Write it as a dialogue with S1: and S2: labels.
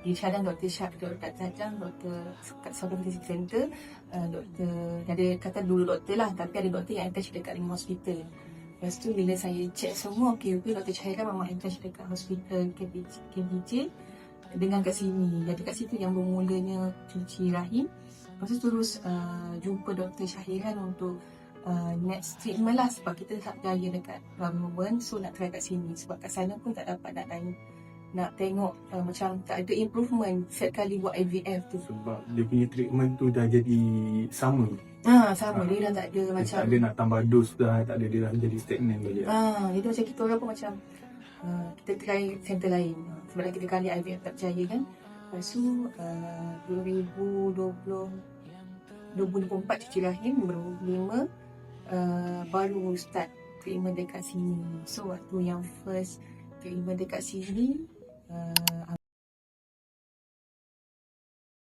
S1: Di cadang Dr. Syah, Dr. Tajam, Dr. kat Southern Fertility Center, Dr. ada kata dulu doktor lah, tapi ada doktor yang attach dekat 5 hospital. Lepas tu bila saya check semua, okey, Dr. Syahira memang attach dekat hospital KBJ dengan kat sini. Jadi kat situ yang bermulanya cuci rahim. Lepas tu terus jumpa Dr. Syahiran untuk next treatment lah, sebab kita tak berjaya dekat Melbourne, so nak try kat sini. Sebab kat sana pun tak dapat nak tengok macam tak ada improvement set kali buat IVF tu.
S2: Sebab dia punya treatment tu dah jadi sama.
S1: Sama, dia dah tak ada
S2: Dia
S1: macam
S2: tak ada nak tambah dos dah, tak ada, dia dah jadi stagnan saja.
S1: Jadi macam kita orang pun macam kita try center lain. Sebab dah kita kali IVF tak berjaya kan. Lepas tu 2024 cuci rahim, 2025 baru start treatment dekat sini. So waktu yang first treatment dekat sini